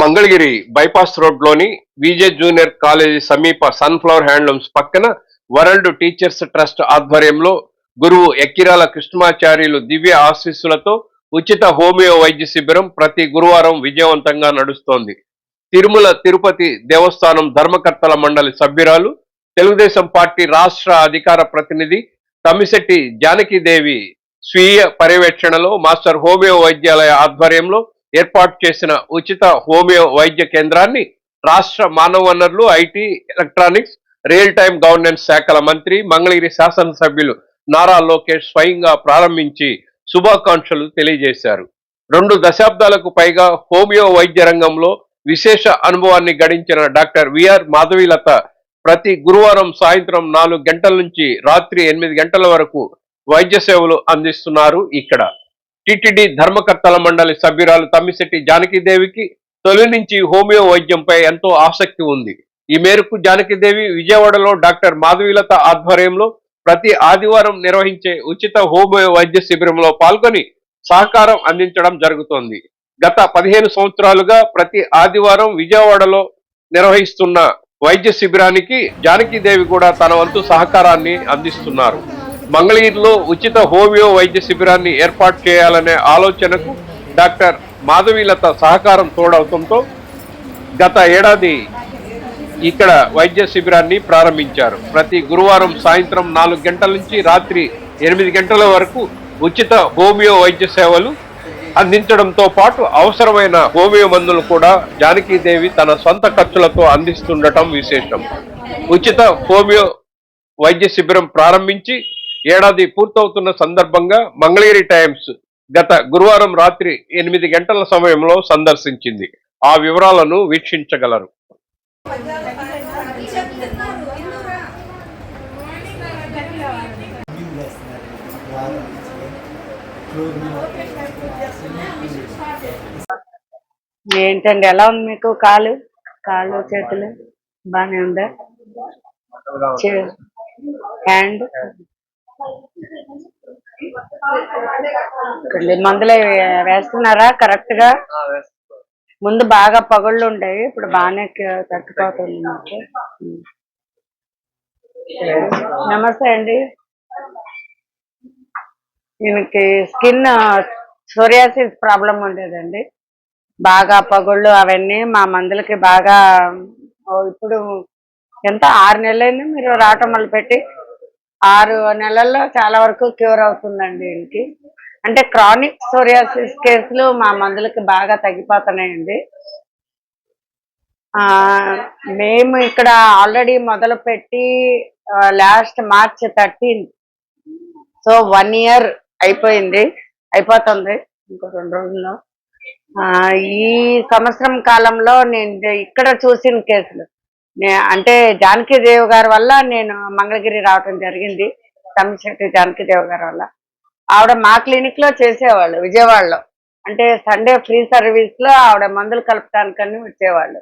Mangalagiri bypass రోడ్లోని VJ junior college సమీప sunflower handlooms పక్కన వరల్డ్ టీచర్స్ ట్రస్ట్ ఆధ్వర్యంలో గురువు ఎక్కిరాల కృష్ణమాచార్యులు దివ్య ఆశీస్సులతో ఉచిత హోమియో వైద్య శిబిరం ప్రతి గురువారం విజయవంతంగా నడుస్తోంది. తిరుమల తిరుపతి దేవస్థానం ధర్మకర్తల మండలి సభ్యురాలు, తెలుగుదేశం పార్టీ రాష్ట్ర అధికార ప్రతినిధి తమ్మిశెట్టి జానకీదేవి స్వీయ పర్యవేక్షణలో మాస్టర్ హోమియో వైద్యాలయ ఆధ్వర్యంలో ఏర్పాటు చేసిన ఉచిత హోమియో వైద్య కేంద్రాన్ని రాష్ట్ర మానవ వనరులు, IT, electronics, real time governance శాఖల మంత్రి మంగళగిరి శాసనసభ్యులు నారా లోకేష్ స్వయంగా ప్రారంభించి శుభాకాంక్షలు తెలియజేశారు. 2 దశాబ్దాలకు పైగా హోమియో వైద్య రంగంలో విశేష అనుభవాన్ని గడించిన డాక్టర్ విఆర్ మాధవీలత ప్రతి గురువారం సాయంత్రం 4 గంటల నుంచి రాత్రి 8 గంటల వరకు వైద్య సేవలు అందిస్తున్నారు. ఇక్కడ టిటిడి ధర్మకర్తల మండలి సభ్యురాలు తమ్మిశెట్టి జానకీదేవికి తొలి నుంచి హోమియో వైద్యంపై ఎంతో ఆసక్తి ఉంది. ఈ మేరకు జానకీదేవి విజయవాడలో డాక్టర్ మాధవీలత ఆధ్వర్యంలో ప్రతి ఆదివారం నిర్వహించే ఉచిత హోమియో వైద్య శిబిరంలో పాల్గొని సహకారం అందించడం జరుగుతోంది. గత 15 సంవత్సరాలుగా ప్రతి ఆదివారం విజయవాడలో నిర్వహిస్తున్న వైద్య శిబిరానికి జానకీదేవి కూడా తన వంతు సహకారాన్ని అందిస్తున్నారు. మంగళగిరిలో ఉచిత హోమియో వైద్య శిబిరాన్ని ఏర్పాటు చేయాలనే ఆలోచనకు డాక్టర్ మాధవీలత సహకారం తోడవడంతో గత ఏడాది ఇక్కడ వైద్య శిబిరాన్ని ప్రారంభించారు. ప్రతి గురువారం సాయంత్రం 4 గంటల నుంచి రాత్రి 8 గంటల వరకు ఉచిత హోమియో వైద్య సేవలు అందించడంతో పాటు అవసరమైన హోమియో మందులు కూడా జానకీదేవి తన సొంత ఖర్చులతో అందిస్తుండటం విశేషం. ఉచిత హోమియో వైద్య శిబిరం ప్రారంభించి ఏడాది పూర్తవుతున్న సందర్భంగా మంగళగిరి టైమ్స్ గత గురువారం రాత్రి 8 గంటల సమయంలో సందర్శించింది. ఆ వివరాలను వీక్షించగలరు. ఏంటండి, ఎలా ఉంది మీకు? కాళ్ళు చేతులు బాగానే ఉందా? హ్యాండ్ మందులు వేస్తున్నారా కరెక్ట్ గా? ముందు బాగా పగుళ్ళు ఉంటాయి, ఇప్పుడు బాగానే తగ్గిపోతుంది. నమస్తే అండి. దీనికి స్కిన్ సోరియాసిస్ ప్రాబ్లం ఉండేదండి, బాగా పగుళ్ళు అవన్నీ మా మందులకి బాగా. ఇప్పుడు ఎంత 6 నెలలైంది మీరు రావటం మొదలుపెట్టి? 6 నెలల్లో చాలా వరకు క్యూర్ అవుతుందండి దీనికి. అంటే క్రానిక్ సోరియాసిస్ కేసులు మా మందులకి బాగా తగ్గిపోతున్నాయండి. మేము ఇక్కడ ఆల్రెడీ మొదలు పెట్టి లాస్ట్ మార్చ్ 13, సో 1 ఇయర్ అయిపోతుంది ఇంకో 2 రోజుల్లో. ఈ సంవత్సరం కాలంలో నేను ఇక్కడ చూసిన కేసులు అంటే జానకీదేవి గారి వల్ల నేను మంగళగిరి రావటం జరిగింది. తమ్మిశెట్టి జానకీదేవి గారి వల్ల. ఆవిడ మా క్లినిక్ లో చేసేవాళ్ళు విజయవాడలో. అంటే సండే ఫ్రీ సర్వీస్ లో ఆవిడ మందులు కలపడానికని వచ్చేవాళ్ళు.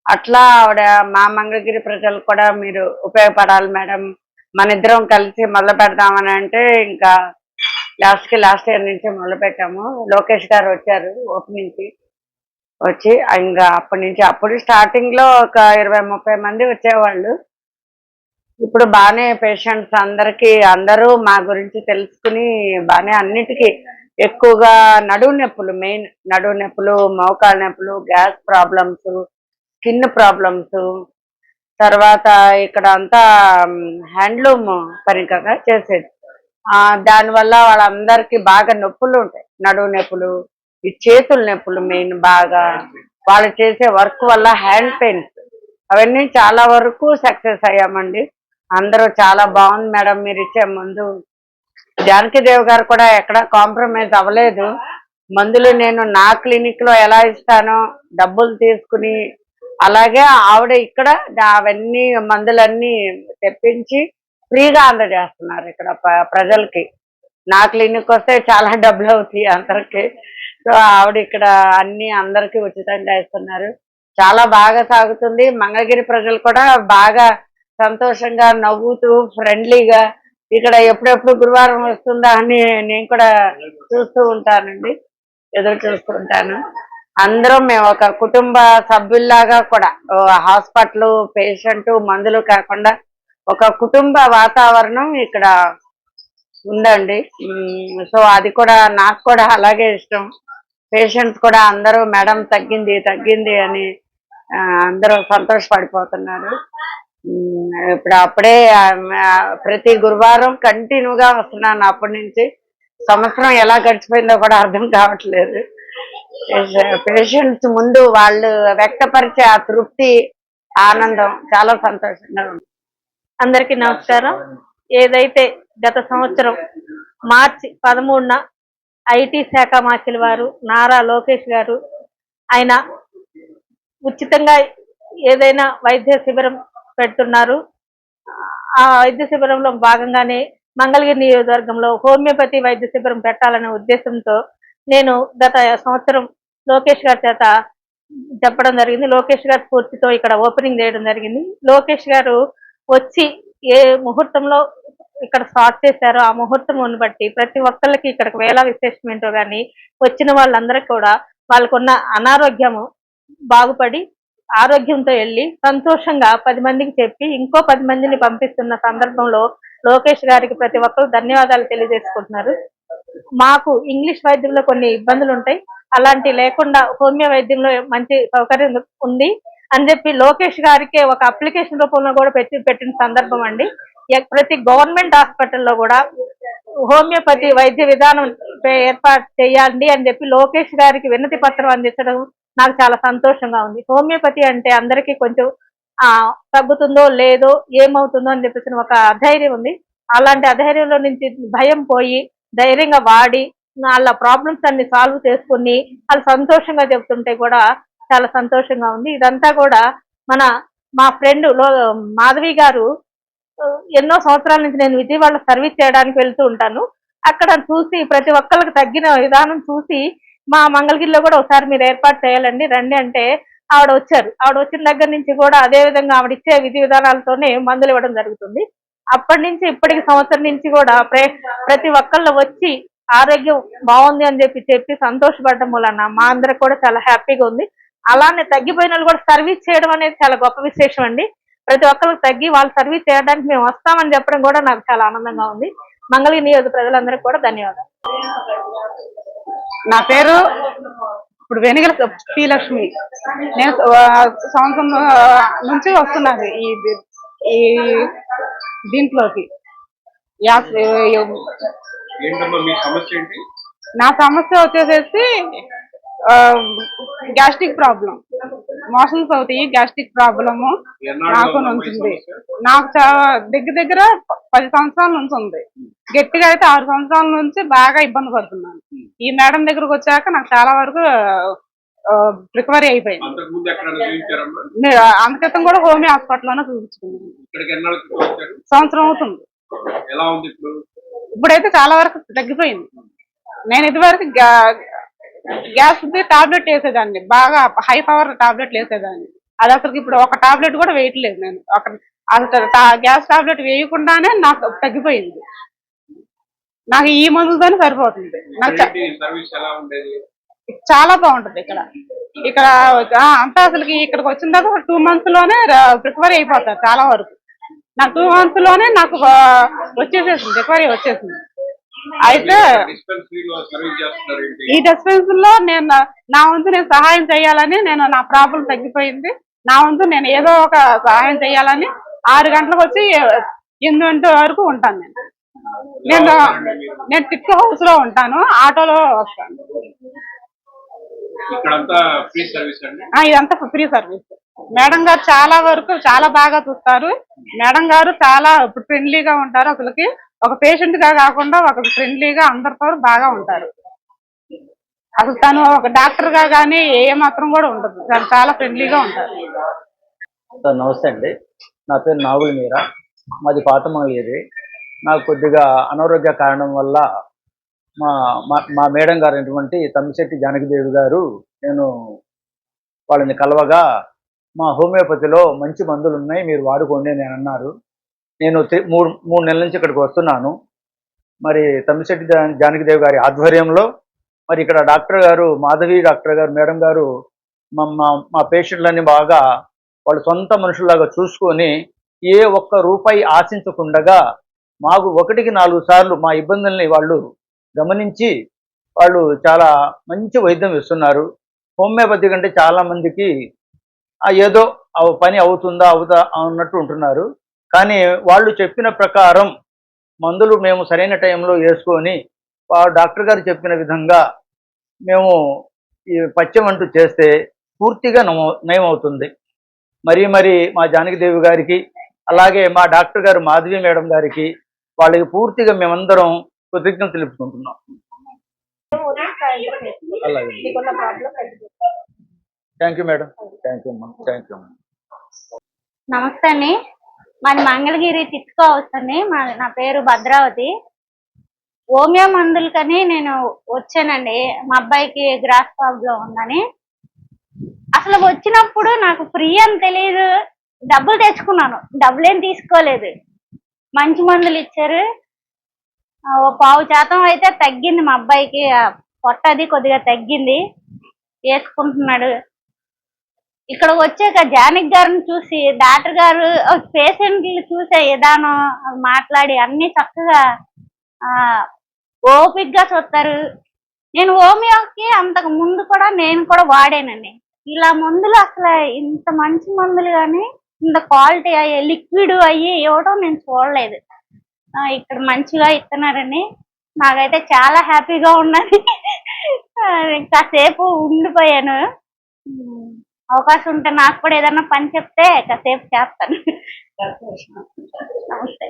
అట్లా ఆవిడ మా మంగళగిరి ప్రజలకు కూడా మీరు ఉపయోగపడాలి మేడం, మన ఇద్దరం కలిసి మొదలు పెడదామని అంటే ఇంకా లాస్ట్ ఇయర్ నుంచి మొదలు పెట్టాము. లోకేష్ గారు వచ్చారు ఓపెనింగ్ కి, వచ్చి ఇంకా అప్పుడు స్టార్టింగ్ లో ఒక 20-30 మంది వచ్చేవాళ్ళు. ఇప్పుడు బాగానే పేషెంట్స్ అందరూ మా గురించి తెలుసుకుని బాగానే అన్నిటికీ ఎక్కువగా మెయిన్ నడువు నొప్పులు, మోకాళ్ళ నొప్పులు, గ్యాస్ ప్రాబ్లమ్స్, స్కిన్ ప్రాబ్లమ్స్, తర్వాత ఇక్కడ అంతా హ్యాండ్లూమ్ పని కదా చేసేది. దానివల్ల వాళ్ళందరికీ బాగా నొప్పులు ఉంటాయి, నడువు నొప్పులు, ఈ చేతుల నొప్పులు మెయిన్ బాగా. వాళ్ళు చేసే వర్క్ వల్ల హ్యాండ్ పెయిన్స్ అవన్నీ చాలా వరకు సక్సెస్ అయ్యామండి. అందరూ చాలా బాగుంది మేడం మీరు ఇచ్చే మందు. జానకీదేవి గారు కూడా ఎక్కడ కాంప్రమైజ్ అవ్వలేదు. మందులు నేను నా క్లినిక్ లో ఎలా ఇస్తానో డబ్బులు తీసుకుని, అలాగే ఆవిడ ఇక్కడ అవన్నీ మందులన్నీ తెప్పించి ఫ్రీగా అందజేస్తున్నారు ఇక్కడ ప్రజలకి. నా క్లినిక్ వస్తే చాలా డబ్బులు అవుతాయి అందరికి, సో ఆవిడ ఇక్కడ అందరికీ ఉచితంగా ఇస్తున్నారు. చాలా బాగా సాగుతుంది. మంగళగిరి ప్రజలు కూడా బాగా సంతోషంగా నవ్వుతూ ఫ్రెండ్లీగా ఇక్కడ ఎప్పుడెప్పుడు గురువారం వస్తుందా అని నేను కూడా చూస్తూ ఉంటానండి, ఎదురు చూస్తూ ఉంటాను. అందరం మేము ఒక కుటుంబ సభ్యుల్లాగా కూడా హాస్పిటల్ పేషెంట్ మందులు కాకుండా ఒక కుటుంబ వాతావరణం ఇక్కడ ఉందండి. సో అది కూడా నాకు కూడా అలాగే ఇష్టం. పేషెంట్స్ కూడా అందరూ మేడం తగ్గింది తగ్గింది అని అందరూ సంతోషపడిపోతున్నారు. ఇప్పుడు అప్పుడే ప్రతి గురువారం కంటిన్యూగా వస్తున్నాను. అప్పటి నుంచి సంవత్సరం ఎలా గడిచిపోయిందో కూడా అర్థం కావట్లేదు. పేషెంట్స్ ముందు వాళ్ళు వ్యక్తపరిచే ఆ తృప్తి, ఆనందం చాలా సంతోషంగా ఉంది. అందరికీ నమస్కారం. ఏదైతే గత సంవత్సరం మార్చి 13న ఐటీ శాఖ మంత్రి వారు నారా లోకేష్ గారు ఆయన ఉచితంగా ఏదైనా వైద్య శిబిరం పెడుతున్నారు. ఆ వైద్య శిబిరంలో భాగంగానే మంగళగిరి నియోజకవర్గంలో హోమియోపతి వైద్య శిబిరం పెట్టాలనే ఉద్దేశంతో నేను గత సంవత్సరం లోకేష్ గారి చేత చెప్పడం జరిగింది. లోకేష్ గారి స్ఫూర్తితో ఇక్కడ ఓపెనింగ్ చేయడం జరిగింది. లోకేష్ గారు వచ్చి ఏ ముహూర్తంలో ఇక్కడ స్టార్ట్ చేశారో ఆ ముహూర్తం బట్టి ప్రతి ఒక్కళ్ళకి ఇక్కడికి వేళ విశేషం ఏంటో కానీ వచ్చిన వాళ్ళందరికీ కూడా వాళ్ళకున్న అనారోగ్యము బాగుపడి ఆరోగ్యంతో వెళ్ళి సంతోషంగా 10 మందికి చెప్పి ఇంకో 10 మందిని పంపిస్తున్న సందర్భంలో లోకేష్ గారికి ప్రతి ఒక్కరు ధన్యవాదాలు తెలియజేసుకుంటున్నారు. మాకు ఇంగ్లీష్ వైద్యంలో కొన్ని ఇబ్బందులు ఉంటాయి, అలాంటి లేకుండా హోమియో వైద్యంలో మంచి సౌకర్యం ఉంది అని చెప్పి లోకేష్ గారికి ఒక అప్లికేషన్ రూపంలో కూడా పెట్టిన సందర్భం అండి. ప్రతి గవర్నమెంట్ హాస్పిటల్లో కూడా హోమియోపతి వైద్య విధానం ఏర్పాటు చేయాలి అని చెప్పి లోకేష్ గారికి వినతి పత్రం అందించడం నాకు చాలా సంతోషంగా ఉంది. హోమియోపతి అంటే అందరికీ కొంచెం తగ్గుతుందో లేదో ఏమవుతుందో అని చెప్పేసి ఒక అధైర్యం ఉంది. అలాంటి అధైర్యంలో నుంచి భయం పోయి ధైర్యంగా వాడి వాళ్ళ ప్రాబ్లమ్స్ అన్ని సాల్వ్ చేసుకుని వాళ్ళు సంతోషంగా చెప్తుంటే కూడా చాలా సంతోషంగా ఉంది. ఇదంతా కూడా మా ఫ్రెండ్ మాధవి గారు ఎన్నో సంవత్సరాల నుంచి నేను విజయవాడలో సర్వీస్ చేయడానికి వెళ్తూ ఉంటాను. అక్కడ చూసి ప్రతి ఒక్కరికి తగ్గిన విధానం చూసి మా మంగళగిరిలో కూడా ఒకసారి మీరు ఏర్పాటు చేయాలండి రండి అంటే ఆవిడ వచ్చారు. ఆవిడ వచ్చిన దగ్గర నుంచి కూడా అదే విధంగా ఆవిడ ఇచ్చే విధి విధానాలతోనే మందులు ఇవ్వడం జరుగుతుంది. అప్పటి నుంచి ఇప్పటికి సంవత్సరం నుంచి కూడా ప్రతి ఒక్కళ్ళు వచ్చి ఆరోగ్యం బాగుంది అని చెప్పి సంతోషపడడం వలన మా అందరికి కూడా చాలా హ్యాపీగా ఉంది. అలానే తగ్గిపోయిన వాళ్ళు కూడా సర్వీస్ చేయడం అనేది చాలా గొప్ప విశేషం అండి. ప్రతి ఒక్కరికి తగ్గి వాళ్ళు సర్వీస్ చేయడానికి మేము వస్తామని చెప్పడం కూడా నాకు చాలా ఆనందంగా ఉంది. మంగళగిరి నియోజక ప్రజలందరికీ కూడా ధన్యవాదాలు. నా పేరు ఇప్పుడు వెనుగల శ్రీలక్ష్మి. నేను సంవత్సరం నుంచి వస్తున్నాను ఈ దీంట్లోకి. నా సమస్య వచ్చేసేసి గ్యాస్ట్రిక్ ప్రాబ్లం, మోషన్స్ అవుతాయి. గ్యాస్ట్రిక్ ప్రాబ్లము నాకు ఉంటుంది. నాకు దగ్గర 10 సంవత్సరాల నుంచి ఉంది. గట్టిగా అయితే 6 సంవత్సరాల నుంచి బాగా ఇబ్బంది పడుతున్నాను. ఈ మేడం దగ్గరకు వచ్చాక నాకు చాలా వరకు రికవరీ అయిపోయింది. అంతక్రితం కూడా హోమియో హాస్పిటల్లోనే చూపించుకున్నాను. సంవత్సరం అవుతుంది. ఇప్పుడైతే చాలా వరకు తగ్గిపోయింది. నేను ఇదివరకు గ్యాస్ టాబ్లెట్ వేసేదాన్ని, బాగా హై పవర్ టాబ్లెట్లు వేసేదాన్ని. అది అసలు ఇప్పుడు ఒక టాబ్లెట్ కూడా వేయట్లేదు. నేను అసలు గ్యాస్ టాబ్లెట్ వేయకుండానే నాకు తగ్గిపోయింది. నాకు ఈ మందులతోనే సరిపోతుంది. నాకు చాలా బాగుంటుంది ఇక్కడ అంతా. అసలు ఇక్కడికి వచ్చిన తర్వాత 2 months లోనే రికవరీ అయిపోతారు చాలా వరకు. నాకు 2 months లోనే నాకు వచ్చేసేసింది, రికవరీ వచ్చేసింది. అయితే ఈ డిస్పెన్సరీలో నా వంతు నేను సహాయం చేయాలని, నా ప్రాబ్లం తగ్గిపోయింది. నా వంతు నేను ఏదో ఒక సహాయం చేయాలని 6 గంటలకు వచ్చి 8 గంటల వరకు ఉంటాను. నేను టిక్ హౌస్ లో ఉంటాను, ఆటోలో వస్తాను. ఇదంతా ఫ్రీ సర్వీస్. మేడం గారు చాలా వరకు చాలా బాగా చూస్తారు. మేడం గారు చాలా ఫ్రెండ్లీగా ఉంటారు. అసలుకి ఒక పేషెంట్ గా కాకుండా ఒక ఫ్రెండ్లీగా అందరితో బాగా ఉంటారు. అసలు తను ఒక డాక్టర్ గా కానీ ఏ మాత్రం కూడా ఉండదు. తను చాలా ఫ్రెండ్లీగా ఉంటారు. నమస్తే అండి, నా పేరు నాగుల మీరా, మాది పాత మంగళగిరి. నాకు కొద్దిగా అనారోగ్య కారణం వల్ల మా మేడం గారు అయినటువంటి తమ్మిశెట్టి జానకిదేవి గారు, నేను వాళ్ళని కలవగా మా హోమియోపతిలో మంచి మందులు ఉన్నాయి, మీరు వాడుకోండి అని అన్నారు. నేను 3 నెలల నుంచి ఇక్కడికి వస్తున్నాను. మరి తమ్మిశెట్టి జానకిదేవి గారి ఆధ్వర్యంలో మరి ఇక్కడ డాక్టర్ గారు మాధవి డాక్టర్ గారు మేడం గారు మా పేషెంట్లని బాగా వాళ్ళు సొంత మనుషుల్లాగా చూసుకొని ఏ ఒక్క రూపాయి ఆశించకుండగా మాకు 1కి 4 సార్లు మా ఇబ్బందుల్ని వాళ్ళు గమనించి వాళ్ళు చాలా మంచి వైద్యం ఇస్తున్నారు. హోమియోపతి కంటే చాలా మందికి ఏదో పని అవుతుందా అవుతా అన్నట్టు ఉంటున్నారు. కానీ వాళ్ళు చెప్పిన ప్రకారం మందులు మేము సరైన టైంలో వేసుకొని డాక్టర్ గారు చెప్పిన విధంగా మేము ఈ పథ్యం అంటూ చేస్తే పూర్తిగా నయమవుతుంది. మరి మా జానకిదేవి గారికి అలాగే మా డాక్టర్ గారు మాధవి మేడం గారికి వాళ్ళకి పూర్తిగా మేమందరం కృతజ్ఞతలు తెలుపుకుంటున్నాం. అలాగే thank you madam. Thank you అమ్మా. థ్యాంక్ యూ అమ్మా. నమస్తే అండి. మాది మంగళగిరి తిట్టుకో వస్తుంది. నా పేరు భద్రావతి. హోమియో మందులకని నేను వచ్చానండి. మా అబ్బాయికి గ్రాస్ ప్రాబ్లం ఉందని. అసలు వచ్చినప్పుడు నాకు ఫ్రీ అని తెలియదు. డబ్బులు తెచ్చుకున్నాను, డబ్బులేం తీసుకోలేదు. మంచి మందులు ఇచ్చారు. 15% అయితే తగ్గింది మా అబ్బాయికి. పొట్టది కొద్దిగా తగ్గింది, వేసుకుంటున్నాడు. ఇక్కడ వచ్చాక జానకి గారిని చూసి డాక్టర్ గారు పేషెంట్లు చూసే విధానం, మాట్లాడి అన్ని చక్కగా ఓపిక్గా చూస్తారు. నేను హోమియోకి అంతకు ముందు కూడా నేను కూడా వాడానండి. ఇలా మందులు అసలు ఇంత మంచి మందులు కానీ ఇంత క్వాలిటీ అయ్యి లిక్విడ్ అయ్యి ఇవ్వడం నేను చూడలేదు. ఇక్కడ మంచిగా ఇస్తున్నారండి. నాకైతే చాలా హ్యాపీగా ఉన్నది. కాసేపు ఉండిపోయాను. అవకాశం ఉంటే నాకు కూడా ఏదన్నా పని చెప్తే కాసేపు చేస్తాను. నమస్తే.